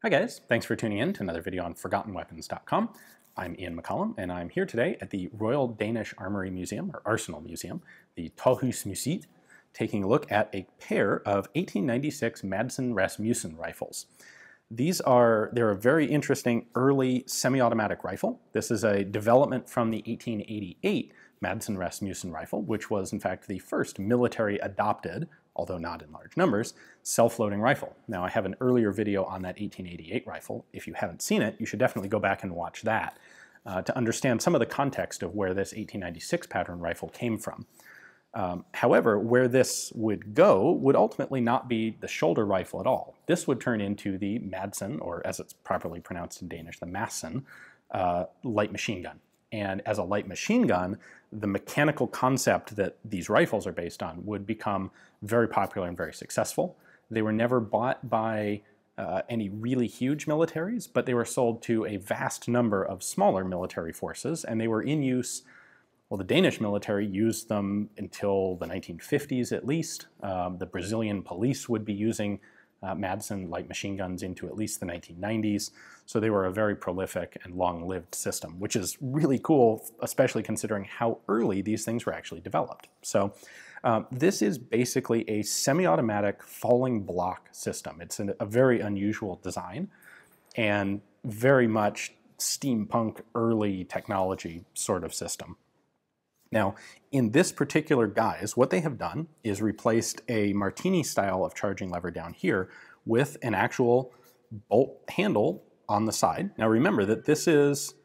Hi guys, thanks for tuning in to another video on ForgottenWeapons.com. I'm Ian McCollum, and I'm here today at the Royal Danish Armoury Museum, or Arsenal Museum, the Tauhusmuseet, taking a look at a pair of 1896 Madsen Rasmussen rifles. They're a very interesting early semi-automatic rifle. This is a development from the 1888 Madsen Rasmussen rifle, which was in fact the first military adopted, although not in large numbers, self-loading rifle. Now I have an earlier video on that 1888 rifle. If you haven't seen it, you should definitely go back and watch that to understand some of the context of where this 1896 pattern rifle came from. However, where this would go would ultimately not be the shoulder rifle at all. This would turn into the Madsen, or as it's properly pronounced in Danish, the Madsen, light machine gun. And as a light machine gun, the mechanical concept that these rifles are based on would become very popular and very successful. They were never bought by any really huge militaries, but they were sold to a vast number of smaller military forces, and they were in use. Well, the Danish military used them until the 1950s at least. The Brazilian police would be using Madsen light machine guns into at least the 1990s. So they were a very prolific and long-lived system, which is really cool, especially considering how early these things were actually developed. So this is basically a semi-automatic falling block system. It's a very unusual design and very much steampunk early technology sort of system. Now, in this particular guise, what they have done is replaced a Martini style of charging lever down here with an actual bolt handle on the side. Now remember that this is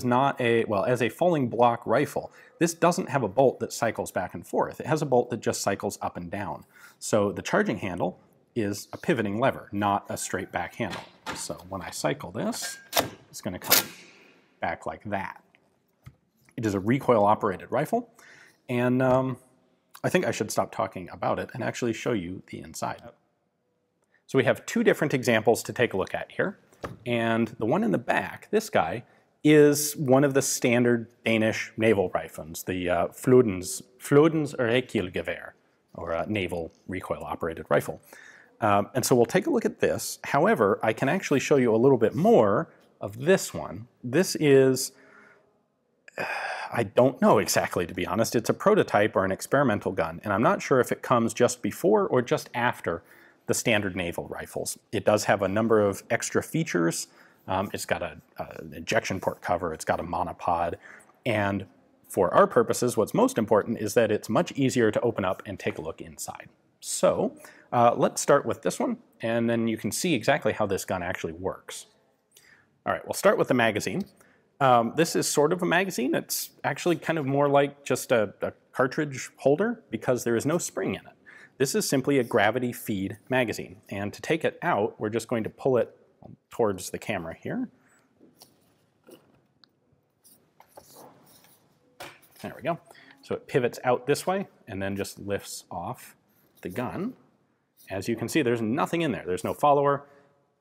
not a, well, as a falling block rifle, this doesn't have a bolt that cycles back and forth. It has a bolt that just cycles up and down. So the charging handle is a pivoting lever, not a straight back handle. So when I cycle this, it's going to come back like that. It is a recoil-operated rifle, and I think I should stop talking about it and actually show you the inside. So we have two different examples to take a look at here, and the one in the back, this guy, is one of the standard Danish naval rifles, the Flodens Rekilgewehr, or a naval recoil-operated rifle. And so we'll take a look at this. However, I can actually show you a little bit more of this one. This is... I don't know exactly, to be honest. It's a prototype or an experimental gun, and I'm not sure if it comes just before or just after the standard naval rifles. It does have a number of extra features. It's got an ejection port cover, it's got a monopod, and for our purposes, what's most important is that it's much easier to open up and take a look inside. So let's start with this one, and then you can see exactly how this gun actually works. All right, we'll start with the magazine. This is sort of a magazine. It's actually kind of more like just a cartridge holder because there is no spring in it. This is simply a gravity feed magazine. And to take it out, we're just going to pull it towards the camera here. There we go. So it pivots out this way and then just lifts off the gun. As you can see, there's nothing in there. There's no follower.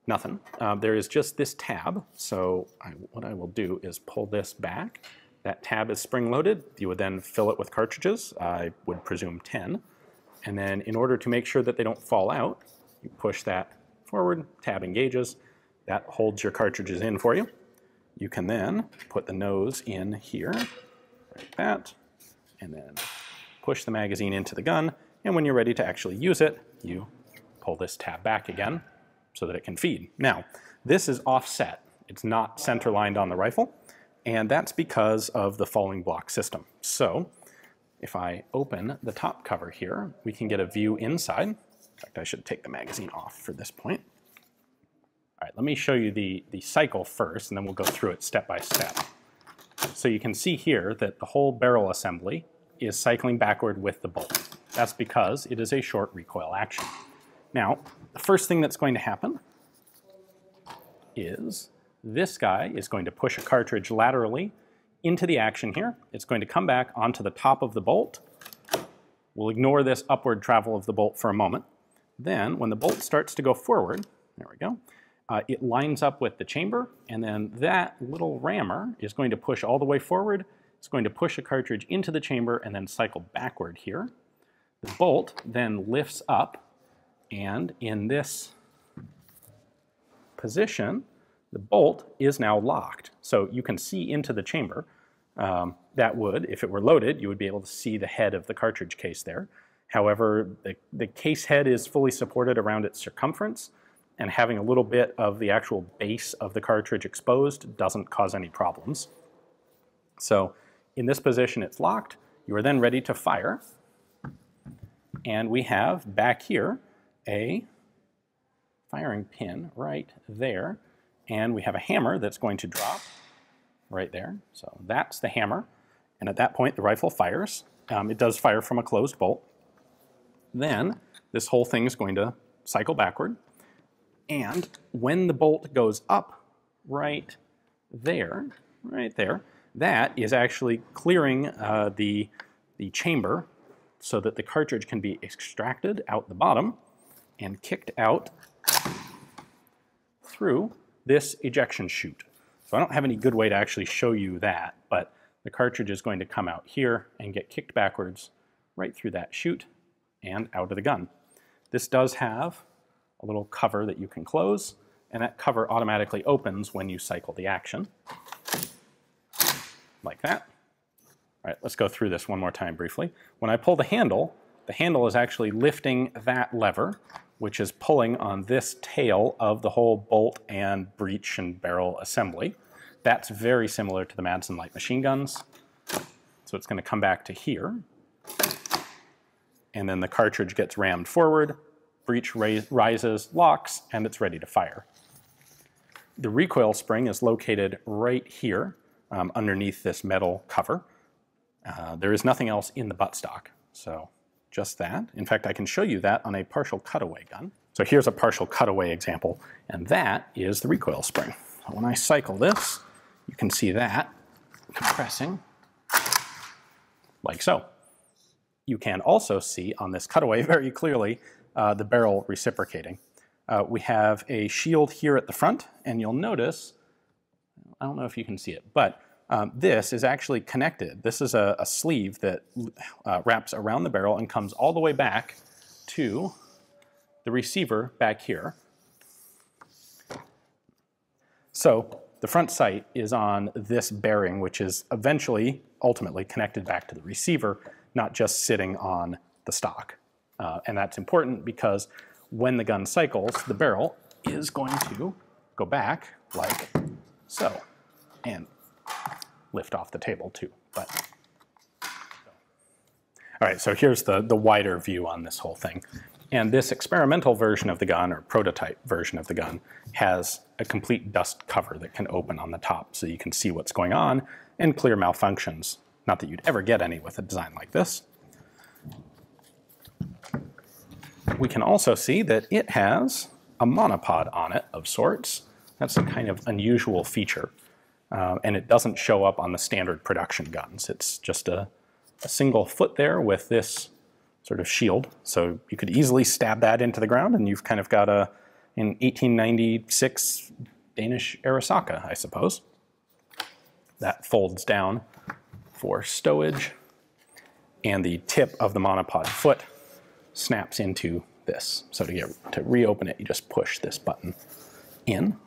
Nothing. There is just this tab, so what I will do is pull this back. That tab is spring-loaded. You would then fill it with cartridges, I would presume 10. And then in order to make sure that they don't fall out, you push that forward, tab engages. That holds your cartridges in for you. You can then put the nose in here, like that, and then push the magazine into the gun. And when you're ready to actually use it, you pull this tab back again, so that it can feed. Now, this is offset. It's not center-lined on the rifle, and that's because of the falling block system. So, if I open the top cover here, we can get a view inside. In fact, I should take the magazine off for this point. All right, let me show you the cycle first, and then we'll go through it step by step. So you can see here that the whole barrel assembly is cycling backward with the bolt. That's because it is a short recoil action. Now, the first thing that's going to happen is this guy is going to push a cartridge laterally into the action here. It's going to come back onto the top of the bolt. We'll ignore this upward travel of the bolt for a moment. Then, when the bolt starts to go forward, there we go, it lines up with the chamber, and then that little rammer is going to push all the way forward. It's going to push a cartridge into the chamber and then cycle backward here. The bolt then lifts up, and in this position, the bolt is now locked. So you can see into the chamber. That would, if it were loaded, you would be able to see the head of the cartridge case there. However, the case head is fully supported around its circumference, and having a little bit of the actual base of the cartridge exposed doesn't cause any problems. So in this position, it's locked. You are then ready to fire. And we have back here a firing pin right there. And we have a hammer that's going to drop right there. So that's the hammer. And at that point, the rifle fires. It does fire from a closed bolt. Then this whole thing is going to cycle backward. And when the bolt goes up right there, that is actually clearing the chamber so that the cartridge can be extracted out the bottom and kicked out through this ejection chute. So I don't have any good way to actually show you that, but the cartridge is going to come out here and get kicked backwards right through that chute and out of the gun. This does have a little cover that you can close, and that cover automatically opens when you cycle the action, like that. All right, let's go through this one more time briefly. When I pull the handle is actually lifting that lever, which is pulling on this tail of the whole bolt and breech and barrel assembly. That's very similar to the Madsen light machine guns. So it's going to come back to here, and then the cartridge gets rammed forward, breech rises, locks, and it's ready to fire. The recoil spring is located right here underneath this metal cover. There is nothing else in the buttstock, so just that. In fact, I can show you that on a partial cutaway gun. So here's a partial cutaway example, and that is the recoil spring. So when I cycle this, you can see that compressing like so. You can also see on this cutaway very clearly the barrel reciprocating. We have a shield here at the front, and you'll notice, I don't know if you can see it, but this is actually connected. This is a sleeve that wraps around the barrel and comes all the way back to the receiver back here. So the front sight is on this bearing, which is eventually, ultimately connected back to the receiver, not just sitting on the stock. And that's important because when the gun cycles, the barrel is going to go back like so and lift off the table too. But all right, so here's the wider view on this whole thing. And this experimental version of the gun, or prototype version of the gun, has a complete dust cover that can open on the top so you can see what's going on and clear malfunctions. Not that you'd ever get any with a design like this. We can also see that it has a monopod on it of sorts. That's a kind of unusual feature. And it doesn't show up on the standard production guns. It's just a single foot there with this sort of shield. So you could easily stab that into the ground, and you've kind of got an 1896 Danish Arisaka, I suppose. That folds down for stowage, and the tip of the monopod foot snaps into this. So to reopen it, you just push this button in,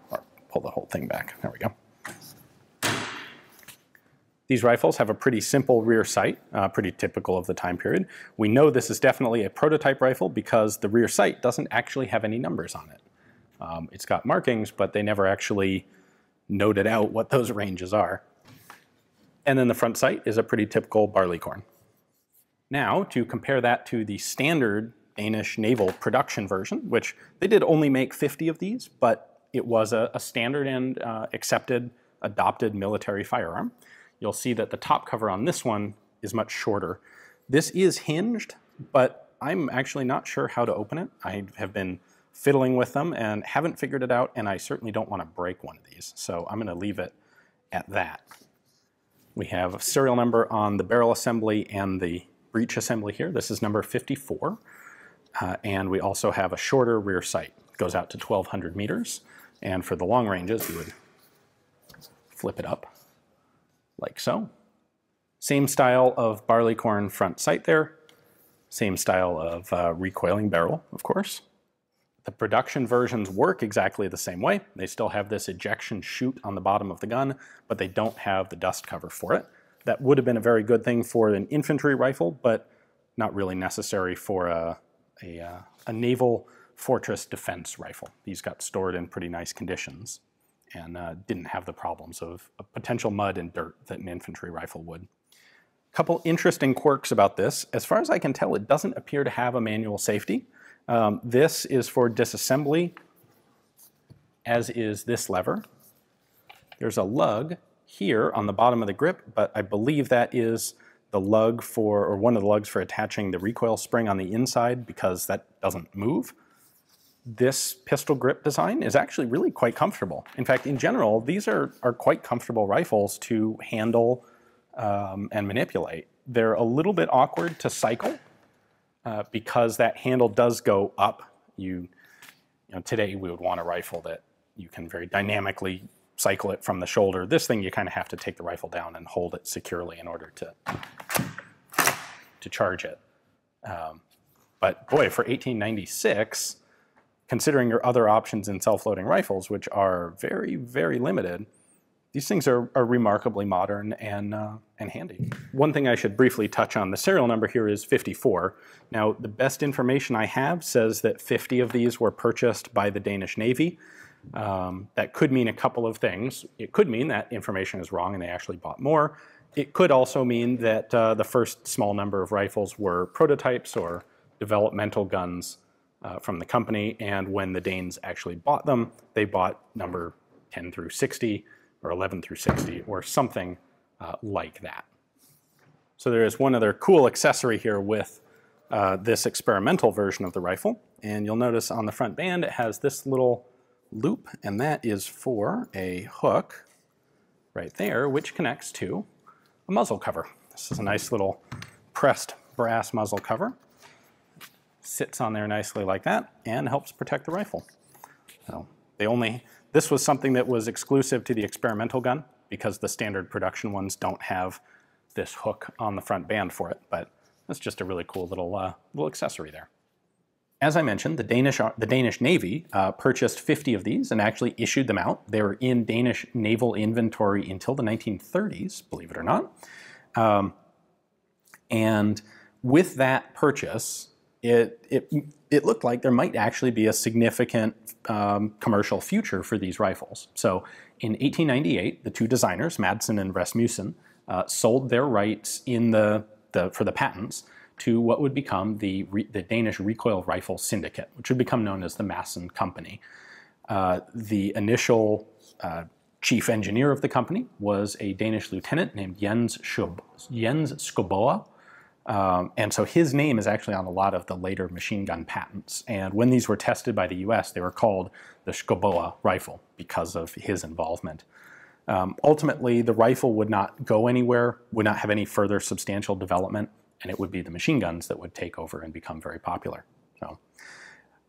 or pull the whole thing back. There we go. These rifles have a pretty simple rear sight, pretty typical of the time period. We know this is definitely a prototype rifle because the rear sight doesn't actually have any numbers on it. It's got markings, but they never actually noted out what those ranges are. And then the front sight is a pretty typical Barleycorn. Now, to compare that to the standard Danish naval production version, which they did only make 50 of these, but it was a standard and accepted, adopted military firearm. You'll see that the top cover on this one is much shorter. This is hinged, but I'm actually not sure how to open it. I have been fiddling with them and haven't figured it out, and I certainly don't want to break one of these, so I'm going to leave it at that. We have a serial number on the barrel assembly and the breech assembly here. This is number 54, and we also have a shorter rear sight. It goes out to 1,200 meters, and for the long ranges, you would flip it up like so. Same style of Barleycorn front sight there. Same style of recoiling barrel, of course. The production versions work exactly the same way. They still have this ejection chute on the bottom of the gun, but they don't have the dust cover for it. That would have been a very good thing for an infantry rifle, but not really necessary for a naval fortress defense rifle. These got stored in pretty nice conditions and didn't have the problems of potential mud and dirt that an infantry rifle would. A couple interesting quirks about this. As far as I can tell, it doesn't appear to have a manual safety. This is for disassembly, as is this lever. There's a lug here on the bottom of the grip, but I believe that is the lug for, or one of the lugs for attaching the recoil spring on the inside, because that doesn't move. This pistol grip design is actually really quite comfortable. In fact, in general, these are quite comfortable rifles to handle and manipulate. They're a little bit awkward to cycle because that handle does go up. You know, today we would want a rifle that you can very dynamically cycle it from the shoulder. This thing, you kind of have to take the rifle down and hold it securely in order to charge it. But boy, for 1896, considering your other options in self-loading rifles, which are very, very limited, these things are remarkably modern and handy. One thing I should briefly touch on, the serial number here is 54. Now, the best information I have says that 50 of these were purchased by the Danish Navy. That could mean a couple of things. It could mean that information is wrong and they actually bought more. It could also mean that the first small number of rifles were prototypes or developmental guns from the company, and when the Danes actually bought them, they bought number 10 through 60 or 11 through 60 or something like that. So there is one other cool accessory here with this experimental version of the rifle, and you'll notice on the front band it has this little loop, and that is for a hook right there, which connects to a muzzle cover. This is a nice little pressed brass muzzle cover. Sits on there nicely like that and helps protect the rifle. So this was something that was exclusive to the experimental gun because the standard production ones don't have this hook on the front band for it, but that's just a really cool little accessory there. As I mentioned, the Danish Navy purchased 50 of these and actually issued them out. They were in Danish naval inventory until the 1930s, believe it or not. And with that purchase, it looked like there might actually be a significant commercial future for these rifles. So in 1898, the two designers, Madsen and Rasmussen, sold their rights for the patents to what would become the Danish Recoil Rifle Syndicate, which would become known as the Madsen Company. The initial chief engineer of the company was a Danish lieutenant named Jens Skoboa. And so his name is actually on a lot of the later machine gun patents. And when these were tested by the US, they were called the Skoboa rifle because of his involvement. Ultimately, the rifle would not go anywhere, would not have any further substantial development, and it would be the machine guns that would take over and become very popular. So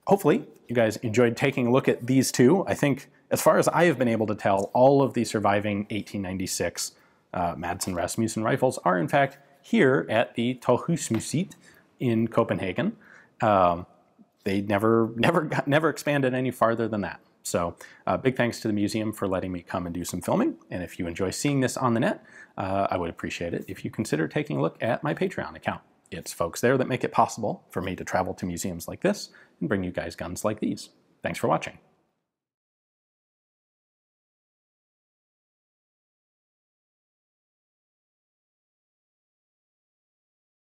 hopefully you guys enjoyed taking a look at these two. I think, as far as I have been able to tell, all of the surviving 1896 Madsen Rasmussen rifles are in fact here at the Tårhusmuseet in Copenhagen. They never expanded any farther than that. So big thanks to the museum for letting me come and do some filming. And if you enjoy seeing this on the net, I would appreciate it if you consider taking a look at my Patreon account. It's folks there that make it possible for me to travel to museums like this and bring you guys guns like these. Thanks for watching.